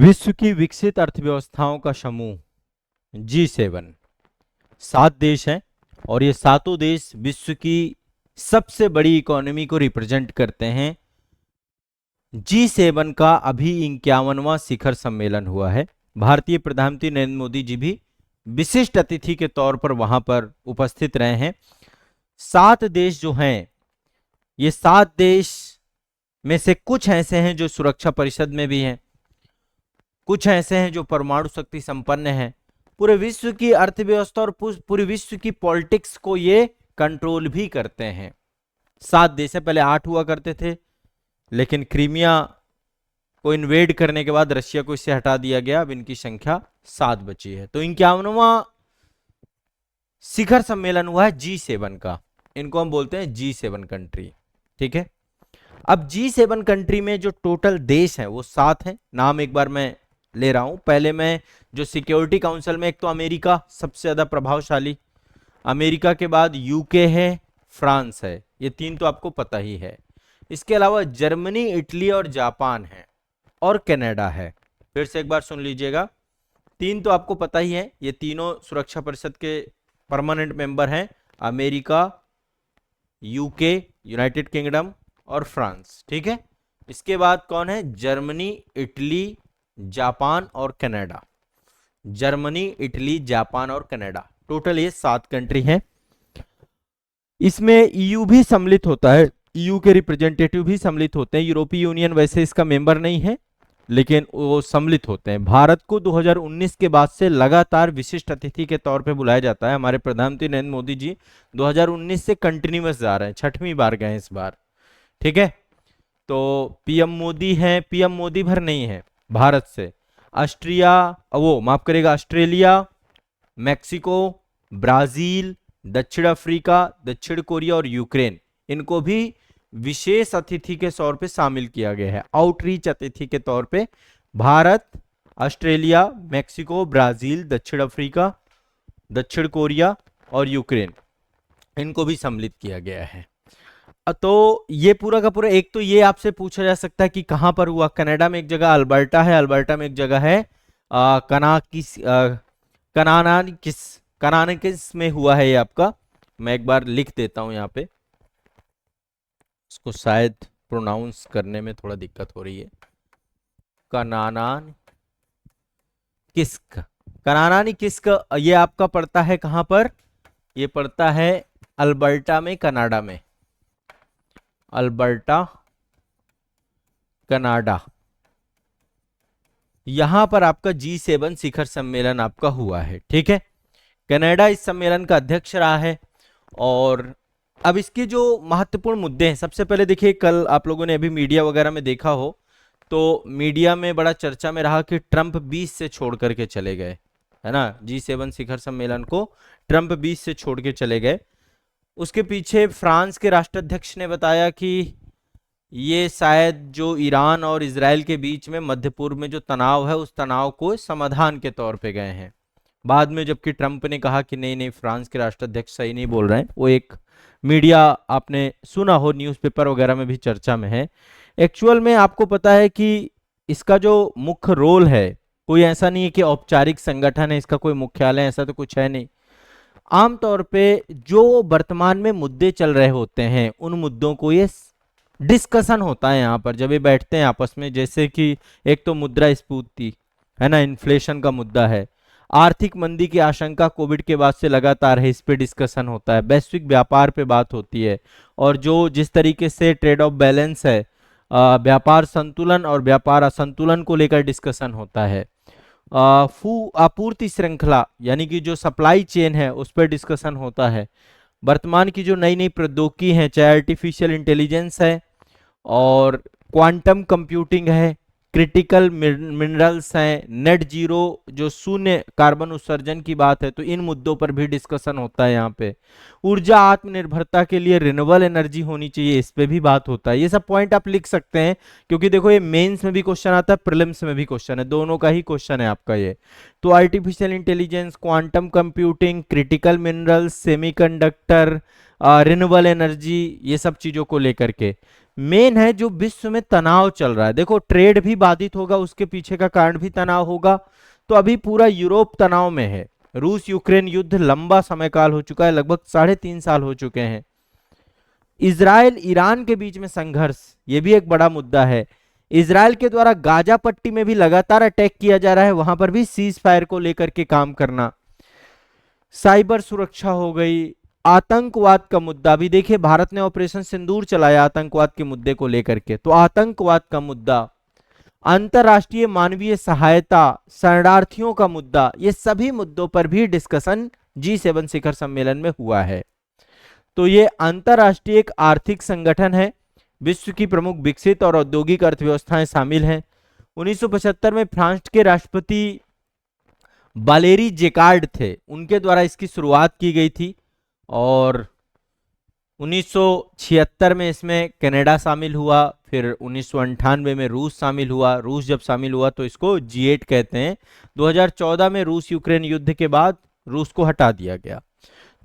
विश्व की विकसित अर्थव्यवस्थाओं का समूह G7 7 देश हैं और ये सातों देश विश्व की सबसे बड़ी इकोनॉमी को रिप्रेजेंट करते हैं। G7 का अभी 51वां शिखर सम्मेलन हुआ है। भारतीय प्रधानमंत्री नरेंद्र मोदी जी भी विशिष्ट अतिथि के तौर पर वहां पर उपस्थित रहे हैं। 7 देश जो हैं, ये 7 देश में से कुछ ऐसे हैं जो सुरक्षा परिषद में भी हैं, कुछ ऐसे हैं जो परमाणु शक्ति संपन्न हैं। पूरे विश्व की अर्थव्यवस्था और पूरे विश्व की पॉलिटिक्स को ये कंट्रोल भी करते हैं। 7 देश है, पहले 8 हुआ करते थे, लेकिन क्रीमिया को इन्वेड करने के बाद रशिया को इससे हटा दिया गया। अब इनकी संख्या 7 बची है। तो 51वां शिखर सम्मेलन हुआ है G7 का। इनको हम बोलते हैं G7 कंट्री। ठीक है, अब G7 कंट्री में जो टोटल देश हैं वो 7 हैं। नाम एक बार मैं ले रहा हूं। पहले मैं जो सिक्योरिटी काउंसिल में, एक तो अमेरिका सबसे ज्यादा प्रभावशाली, अमेरिका के बाद यूके है, फ्रांस है, ये 3 तो आपको पता ही है। इसके अलावा जर्मनी, इटली और जापान है और कनाडा है। फिर से एक बार सुन लीजिएगा, 3 तो आपको पता ही है। ये तीनों सुरक्षा परिषद के परमानेंट मेंबर हैं, अमेरिका, यूके यूनाइटेड किंगडम और फ्रांस। ठीक है, इसके बाद कौन है? जर्मनी, इटली, जापान और कनाडा। जर्मनी, इटली, जापान और कनाडा, टोटल ये 7 कंट्री हैं। इसमें ईयू भी सम्मिलित होता है, ईयू के रिप्रेजेंटेटिव भी सम्मिलित होते हैं। यूरोपीय यूनियन वैसे इसका मेंबर नहीं है, लेकिन वो सम्मिलित होते हैं। भारत को 2019 के बाद से लगातार विशिष्ट अतिथि के तौर पे बुलाया जाता है। हमारे प्रधानमंत्री नरेंद्र मोदी जी 2019 से कंटिन्यूअस जा रहे हैं, 6वीं बार गए इस बार। ठीक है, तो पीएम मोदी है, पीएम मोदी भर नहीं है भारत से, ऑस्ट्रेलिया, मैक्सिको, ब्राजील, दक्षिण अफ्रीका, दक्षिण कोरिया और यूक्रेन, इनको भी विशेष अतिथि के तौर पे शामिल किया गया है। आउटरीच अतिथि के तौर पे भारत, ऑस्ट्रेलिया, मैक्सिको, ब्राजील, दक्षिण अफ्रीका, दक्षिण कोरिया और यूक्रेन, इनको भी सम्मिलित किया गया है। तो ये पूरा का पूरा, एक तो ये आपसे पूछा जा सकता है कि कहां पर हुआ। कनाडा में एक जगह अल्बर्टा है, अल्बर्टा में एक जगह है कनानाकिस में हुआ है ये आपका। मैं एक बार लिख देता हूं यहाँ पे, इसको शायद प्रोनाउंस करने में थोड़ा दिक्कत हो रही है। कनानाकिस्क, ये आपका पड़ता है कहां पर? ये पड़ता है अल्बर्टा में, कनाडा में, अल्बर्टा कनाडा। यहां पर आपका G7 शिखर सम्मेलन आपका हुआ है। ठीक है, कनाडा इस सम्मेलन का अध्यक्ष रहा है। और अब इसके जो महत्वपूर्ण मुद्दे हैं, सबसे पहले देखिए, कल आप लोगों ने अभी मीडिया वगैरह में देखा हो तो मीडिया में बड़ा चर्चा में रहा कि ट्रंप 20 से छोड़ करके चले गए, है ना। G7 शिखर सम्मेलन को ट्रंप 20 से छोड़ के चले गए। उसके पीछे फ्रांस के राष्ट्राध्यक्ष ने बताया कि ये शायद जो ईरान और इजराइल के बीच में मध्य पूर्व में जो तनाव है, उस तनाव को समाधान के तौर पे गए हैं। बाद में जबकि ट्रंप ने कहा कि नहीं नहीं, फ्रांस के राष्ट्राध्यक्ष सही नहीं बोल रहे हैं। वो एक मीडिया, आपने सुना हो, न्यूज़पेपर वगैरह में भी चर्चा में है। एक्चुअल में आपको पता है कि इसका जो मुख्य रोल है, कोई ऐसा नहीं है कि औपचारिक संगठन है, इसका कोई मुख्यालय ऐसा तो कुछ है नहीं। आमतौर पे जो वर्तमान में मुद्दे चल रहे होते हैं, उन मुद्दों को ये डिस्कशन होता है यहाँ पर जब ये बैठते हैं आपस में। जैसे कि एक तो मुद्रास्फीति है ना, इन्फ्लेशन का मुद्दा है, आर्थिक मंदी की आशंका कोविड के बाद से लगातार है, इस पे डिस्कशन होता है, वैश्विक व्यापार पे बात होती है, और जो जिस तरीके से ट्रेड ऑफ बैलेंस है, व्यापार संतुलन और व्यापार असंतुलन को लेकर डिस्कशन होता है। आपूर्ति श्रृंखला यानी कि जो सप्लाई चेन है, उस पर डिस्कशन होता है। वर्तमान की जो नई नई प्रौद्योगिकी है, चाहे आर्टिफिशियल इंटेलिजेंस है और क्वांटम कंप्यूटिंग है, क्रिटिकल मिनरल्स हैं, नेट जीरो जो शून्य कार्बन उत्सर्जन की बात है, तो इन मुद्दों पर भी डिस्कशन होता है यहाँ पे। ऊर्जा आत्मनिर्भरता के लिए रिन्यूएबल एनर्जी होनी चाहिए, इस पे भी बात होता है। ये सब पॉइंट आप लिख सकते हैं, क्योंकि देखो ये मेंस में भी क्वेश्चन आता है, प्रीलिम्स में भी क्वेश्चन है, दोनों का ही क्वेश्चन है आपका ये। तो artificial intelligence, quantum computing, critical minerals, semiconductor, renewable energy, ये सब चीजों को लेकर के मेन है जो विश्व में तनाव चल रहा है। देखो ट्रेड भी बाधित होगा, उसके पीछे का कारण भी तनाव होगा। तो अभी पूरा यूरोप तनाव में है। रूस यूक्रेन युद्ध लंबा समय काल हो चुका है, लगभग 3.5 साल हो चुके हैं। इजराइल ईरान के बीच में संघर्ष, ये भी एक बड़ा मुद्दा है। इजराइल के द्वारा गाजा पट्टी में भी लगातार अटैक किया जा रहा है, वहां पर भी सीज फायर को लेकर के काम करना। साइबर सुरक्षा हो गई, आतंकवाद का मुद्दा भी देखिए, भारत ने ऑपरेशन सिंदूर चलाया आतंकवाद के मुद्दे को लेकर के, तो आतंकवाद का मुद्दा, अंतरराष्ट्रीय मानवीय सहायता, शरणार्थियों का मुद्दा, ये सभी मुद्दों पर भी डिस्कशन G7 शिखर सम्मेलन में हुआ है। तो ये अंतरराष्ट्रीय एक आर्थिक संगठन है, विश्व की प्रमुख विकसित और औद्योगिक अर्थव्यवस्थाएं शामिल हैं। 1975 में फ्रांस के राष्ट्रपति वालेरी जेकार्ड थे, उनके द्वारा इसकी शुरुआत की गई थी। और 1976 में इसमें कनाडा शामिल हुआ, फिर 1998 में रूस शामिल हुआ। रूस जब शामिल हुआ तो इसको G8 कहते हैं। 2014 में रूस यूक्रेन युद्ध के बाद रूस को हटा दिया गया।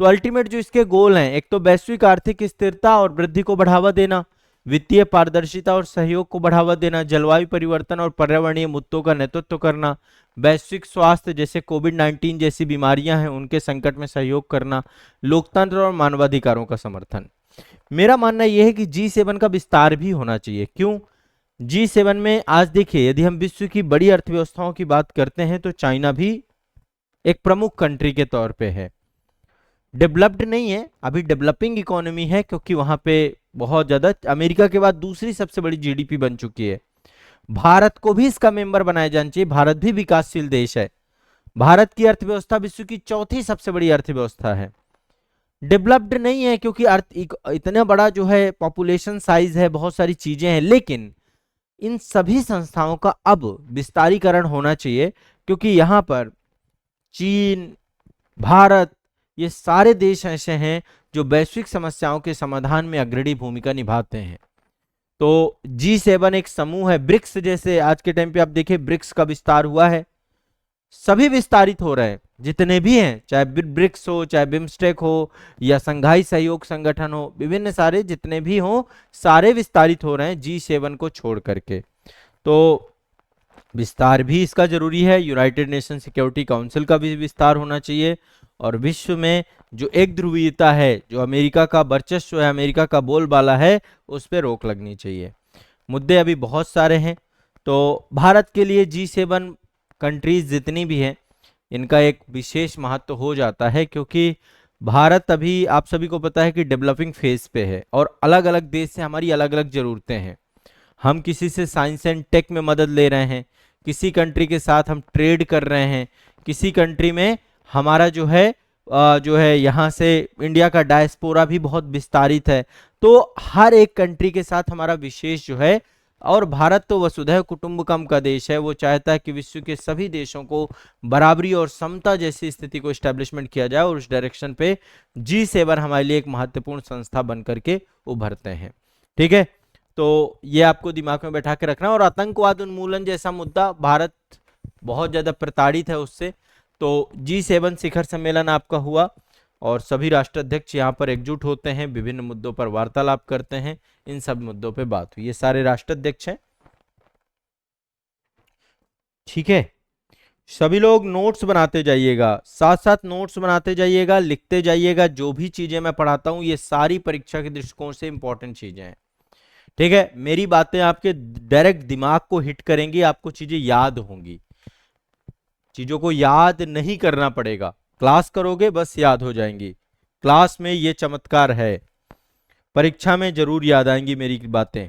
तो अल्टीमेट जो इसके गोल हैं, एक तो वैश्विक आर्थिक स्थिरता और वृद्धि को बढ़ावा देना, वित्तीय पारदर्शिता और सहयोग को बढ़ावा देना, जलवायु परिवर्तन और पर्यावरणीय मुद्दों का नेतृत्व करना, वैश्विक स्वास्थ्य जैसे कोविड-19 जैसी बीमारियां हैं उनके संकट में सहयोग करना, लोकतंत्र और मानवाधिकारों का समर्थन। मेरा मानना यह है कि G7 का विस्तार भी होना चाहिए। क्यों? G7 में आज देखिए, यदि हम विश्व की बड़ी अर्थव्यवस्थाओं की बात करते हैं तो चाइना भी एक प्रमुख कंट्री के तौर पे है। डेवलप्ड नहीं है, अभी डेवलपिंग इकोनॉमी है, क्योंकि वहां पे बहुत ज्यादा, अमेरिका के बाद दूसरी सबसे बड़ी जीडीपी बन चुकी है। भारत को भी इसका मेंबर बनाया जाना चाहिए, भारत भी विकासशील देश है। भारत की अर्थव्यवस्था विश्व की चौथी सबसे बड़ी अर्थव्यवस्था है। डेवलप्ड नहीं है क्योंकि इतना बड़ा जो है पॉपुलेशन साइज है, बहुत सारी चीजें हैं, लेकिन इन सभी संस्थाओं का अब विस्तारीकरण होना चाहिए, क्योंकि यहाँ पर चीन, भारत, ये सारे देश ऐसे हैं जो वैश्विक समस्याओं के समाधान में अग्रणी भूमिका निभाते हैं। तो G7 एक समूह है। ब्रिक्स जैसे आज के टाइम पे आप देखिए, ब्रिक्स का विस्तार हुआ है, सभी विस्तारित हो रहे हैं, जितने भी हैं, चाहे ब्रिक्स हो, चाहे बिम्स्टेक हो, या संघाई सहयोग संगठन हो, विभिन्न सारे जितने भी हों, सारे विस्तारित हो रहे हैं G7 को छोड़ करके। तो विस्तार भी इसका जरूरी है। यूनाइटेड नेशन सिक्योरिटी काउंसिल का भी विस्तार होना चाहिए। और विश्व में जो एक ध्रुवीयता है, जो अमेरिका का वर्चस्व है, अमेरिका का बोलबाला है, उस पर रोक लगनी चाहिए। मुद्दे अभी बहुत सारे हैं। तो भारत के लिए G7 कंट्रीज जितनी भी हैं, इनका एक विशेष महत्व हो जाता है, क्योंकि भारत अभी आप सभी को पता है कि डेवलपिंग फेज पे है, और अलग अलग देश से हमारी अलग अलग जरूरतें हैं। हम किसी से साइंस एंड टेक में मदद ले रहे हैं, किसी कंट्री के साथ हम ट्रेड कर रहे हैं, किसी कंट्री में हमारा जो है यहाँ से इंडिया का डायस्पोरा भी बहुत विस्तारित है। तो हर एक कंट्री के साथ हमारा विशेष जो है, और भारत तो वसुधैव कुटुंबकम का देश है, वो चाहता है कि विश्व के सभी देशों को बराबरी और समता जैसी स्थिति को एस्टेब्लिशमेंट किया जाए, और उस डायरेक्शन पे G7 हमारे लिए एक महत्वपूर्ण संस्था बन करके उभरते हैं। ठीक है, तो ये आपको दिमाग में बैठा के रखना। और आतंकवाद उन्मूलन जैसा मुद्दा, भारत बहुत ज्यादा प्रताड़ित है उससे। तो G7 शिखर सम्मेलन आपका हुआ, और सभी राष्ट्राध्यक्ष यहाँ पर एकजुट होते हैं, विभिन्न मुद्दों पर वार्तालाप करते हैं, इन सब मुद्दों पे बात हुई। ये सारे राष्ट्राध्यक्ष हैं। ठीक है, सभी लोग नोट्स बनाते जाइएगा, साथ साथ नोट्स बनाते जाइएगा, लिखते जाइएगा। जो भी चीजें मैं पढ़ाता हूँ, ये सारी परीक्षा के दृष्टिकोण से इंपॉर्टेंट चीजें हैं। ठीक है, मेरी बातें आपके डायरेक्ट दिमाग को हिट करेंगी, आपको चीजें याद होंगी। चीजों को याद नहीं करना पड़ेगा, क्लास करोगे बस याद हो जाएंगी। क्लास में ये चमत्कार है, परीक्षा में जरूर याद आएंगी मेरी बातें।